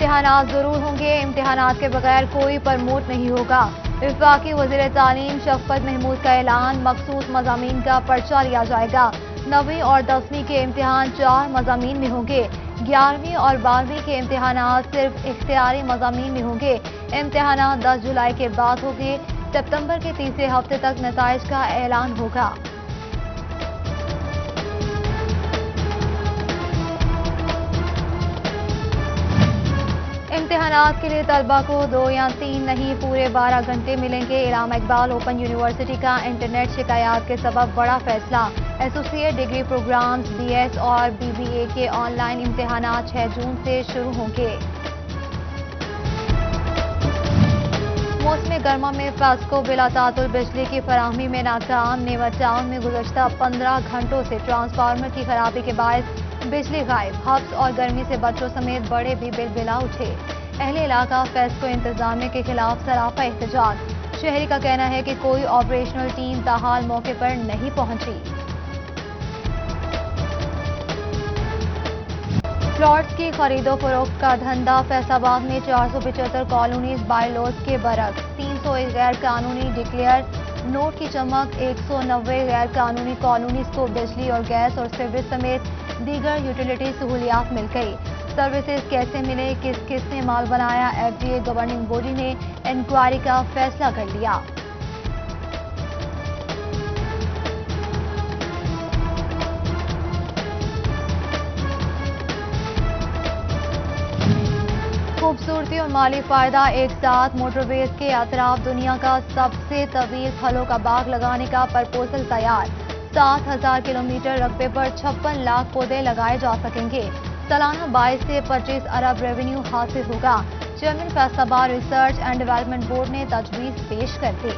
امتحانات ضرور ہوں گے، امتحانات کے بغیر کوئی پرموٹ نہیں ہوگا۔ وفاقی وزیر تعلیم شفقت محمود کا اعلان، مخصوص مضامین کا پرچہ لیا جائے گا۔ 9ویں اور 10ویں کے امتحان 4 مضامین میں ہوں گے۔ 11ویں اور 12ویں کے امتحانات صرف اختیاری مضامین میں ہوں گے۔ امتحانات 10 جولائی کے بعد ہوں گے۔ ستمبر کے تیسرے ہفتے تک نتائج کا اعلان ہوگا۔ امتحانات کے لیے طلبہ کو 2 یا 3 نہیں پورے 12 گھنٹے ملیں گے۔ علامہ اقبال اوپن یونیورسٹی کا انٹرنیٹ شکایات کے سبب بڑا فیصلہ، associate degree programs B S اور بی بی اے کے آن لائن امتحانات 6 جون سے شروع ہوں گے۔ موسم گرما میں فاسکو بلا تعطل بجلی کی فراہمی میں ناکام۔ نیوٹ ٹاؤن میں گزشتہ 15 گھنٹوں سے ٹرانسفارمر کی خرابی کے باعث بجلی غائب، حبس اور گرمی سے بچوں سمیت بڑے بھی بلا اٹھے۔ اہل علاقہ فاسکو انتظامیہ کے خلاف سراپا احتجاج، شہری کا کہنا ہے کہ کوئی آپریشنل ٹیم تاحال موقع پر نہیں پہنچی۔ پلاٹس کی خرید و فروخت کا دھندا، فیصل آباد میں 475 کالونیز بائی لوز کے برعکس، 301 غیر قانونی ڈکلیئر، نوٹ کی چمک، 190 غیر قانونی کالونیز کو بجلی اور گیس اور سیوریج سمیت دیگر یوٹیلیٹی سہولیات مل گئی۔ سروسز کیسے ملے، کس نے مال بنایا، F D A governing body نے انکوائری کا فیصلہ کر لیا۔ خوبصورتی اور مالی فائدہ ایک ساتھ، موٹر ویز کے اطراف دنیا کا سب سے طویل پھلوں کا باغ لگانے کا پرپوزل تیار۔ 7000 کلومیٹر رقبے پر 56 لاکھ پودے لگائے جا سکیں گے۔ سالانہ 22 سے 25 ارب ریونیو حاصل ہوگا۔ چیئرمین فیصل آباد ریسرچ اینڈ ڈیولپمنٹ بورڈ نے تجویز پیش کر دی۔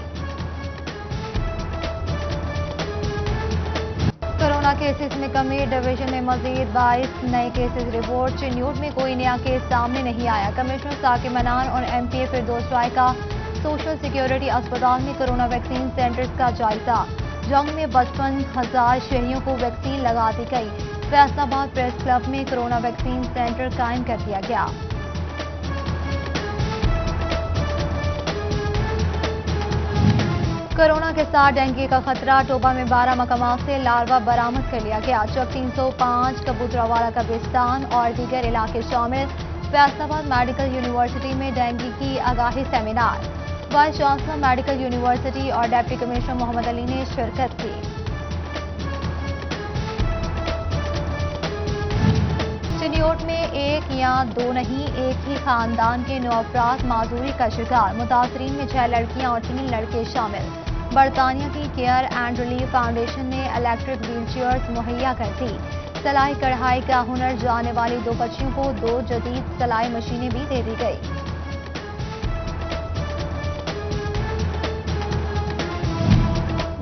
کورونا کیسز میں کمی، ڈویژن میں مزید 22 نئے کیسز رپورٹ۔ چنیوٹ میں کوئی نیا کیس سامنے نہیں آیا۔ کمشنر ثاقب منان اور ایم پی اے فردوس رائے کا سوشل سیکیورٹی اسپتال میں کورونا ویکسین سینٹرز کا جائزہ۔ جنگ میں 55,000 شہریوں کو ویکسین لگا دی گئی۔ فیصل آباد پریس کلب میں کورونا ویکسین سینٹر قائم کر دیا گیا۔ کورونا کے ساتھ ڈینگی کا خطرہ، ٹوبہ میں 12 مقامات سے لاروا برآمد کر لیا گیا۔ چک 305، کبوتروالا قبرستان اور دیگر علاقے شامل۔ فیصل آباد میڈیکل یونیورسٹی میں ڈینگی کی آگاہی seminar, vice chancellor medical university اور ڈپٹی کمشنر محمد علی نے شرکت کی۔ چنیوٹ میں 1 یا 2 نہیں، ایک ہی خاندان کے 9 افراد معذوری کا شکار، متاثرین میں 6 لڑکیاں اور 3 لڑکے شامل۔ برطانیہ کی کیئر اینڈ ریلیف فاؤنڈیشن نے الیکٹرک ویل چیئرز مہیا کر دی۔ سلائی کڑھائی کا ہنر جاننے والی 2 بچیوں کو 2 جدید سلائی مشینیں بھی دے دی گئی۔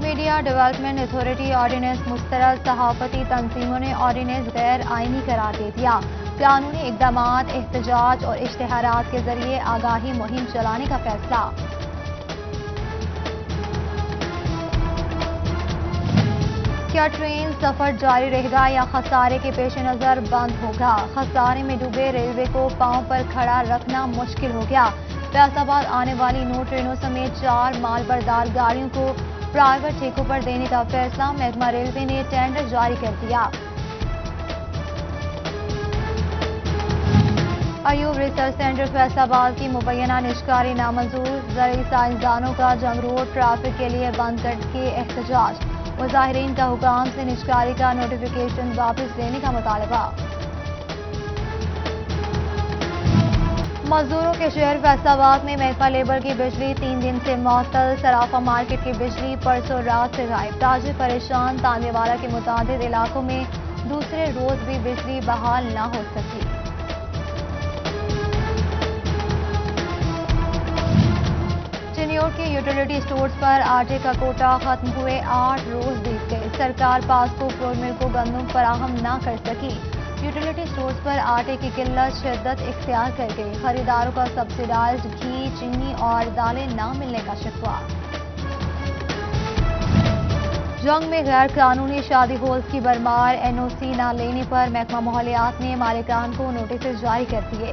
میڈیا ڈیولپمنٹ اتھارٹی آرڈیننس مسترد، صحافتی تنظیموں نے آرڈیننس غیر آئینی قرار دے دیا۔ قانونی اقدامات، احتجاج اور اشتہارات کے ذریعے آگاہی مہم چلانے کا فیصلہ۔ کیا ٹرین سفر جاری رہے گا یا خسارے کے پیش نظر بند ہوگا؟ خسارے میں ڈوبے ریلوے کو پاؤں پر کھڑا رکھنا مشکل ہو گیا۔ فیصل آباد آنے والی 9 ٹرینوں سمیت 4 مال بردار گاڑیوں کو پرائیویٹ ٹھیکوں پر دینے کا فیصلہ، محکمہ ریلوے نے ٹینڈر جاری کر دیا۔ ایوب ریسرچ سینٹر فیصل آباد کی مبینہ نجکاری نامنظور، زرعی سائنسدانوں کا جنگ روڈ ٹریفک کے لیے بند کر کے احتجاج، مظاہرین کا حکام سے نجکاری کا نوٹیفیکیشن واپس لینے کا مطالبہ۔ مزدوروں کے شہر فیصل آباد میں محکمہ لیبر کی بجلی 3 دن سے معطل، صرافہ مارکیٹ کی بجلی پرسوں رات سے غائب، تاجر پریشان۔ تاندے والا کے متعدد علاقوں میں دوسرے روز بھی بجلی بحال نہ ہو سکی۔ چنیوٹ کے یوٹیلیٹی سٹورز پر آٹے کا کوٹا ختم ہوئے 8 روز بیت گئے، سرکار پاسکو فلور مل کو گندم فراہم نہ کر سکی۔ یوٹیلیٹی سٹورز پر آٹے کی قلت شدت اختیار کر گئی، خریداروں کا سبسڈائزڈ گھی، چینی اور دالیں نہ ملنے کا شکوہ۔ جنگ میں غیر قانونی شادی ہالز کی بھرمار، این او سی نہ لینے پر محکمہ ماحولیات نے مالکان کو نوٹسز جاری کر دیے۔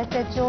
SHO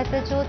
SHO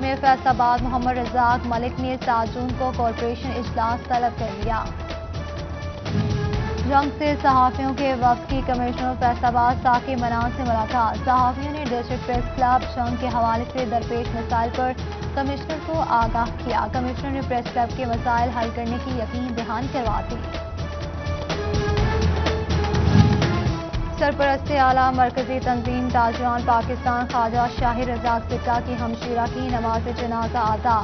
میں فیصل آباد محمد رزاق ملک نے 7 جون کو کارپوریشن اجلاس طلب کر لیا۔ جنگ سے صحافیوں کے وقت کی کمشنر فیصل آباد ثاقب منان سے ملاقات۔ صحافیوں نے ڈسٹرکٹ پریس کلب جنگ کے حوالے سے درپیش مسائل پر کمشنر کو آگاہ کیا۔ کمشنر نے پریس کلب کے مسائل حل کرنے کی یقین دہانی کروا دی۔ سرپرست اعلیٰ مرکزی تنظیم تاجران پاکستان خواجہ شاہد رزاق سکہ کی ہمشیرہ کی نماز جنازہ ادا۔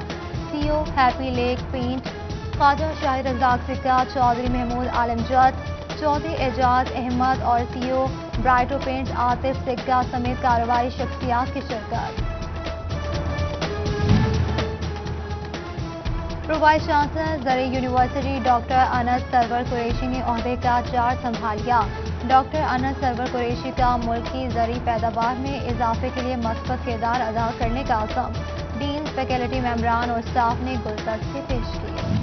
سی او ہیپی لیک پینٹ خواجہ شاہد رزاق سکہ، چودھری محمود عالم جٹ، چودھری اعجاز احمد اور سی او برائٹو پینٹ عاطف سکہ سمیت کاروباری شخصیات کی شرکت۔ پرو وائس چانسلر زرعی یونیورسٹی ڈاکٹر انس سرور قریشی نے عہدے کا چارج سنبھال لیا۔ ڈاکٹر انس سرور قریشی کا ملک کی زرعی پیداوار میں اضافے کے لیے مثبت کردار ادا کرنے کا عزم۔ ڈین، فیکلٹی ممبران اور سٹاف نے گلدستے پیش کیے۔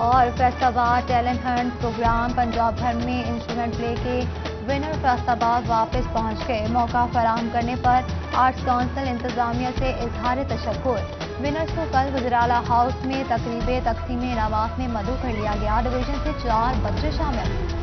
اور فیصل آباد ٹیلنٹ ہنٹ پروگرام پنجاب بھر میں انسٹرومنٹ پلے کے ونر فیصل آباد واپس پہنچ گئے۔ موقع فراہم کرنے پر آرٹس کونسل انتظامیہ سے اظہار تشکر۔ ونرز کو کل وزیراعلیٰ ہاؤس میں تقریب تقسیم انعامات میں مدعو کر لیا گیا۔ ڈویژن سے 4 بچے شامل۔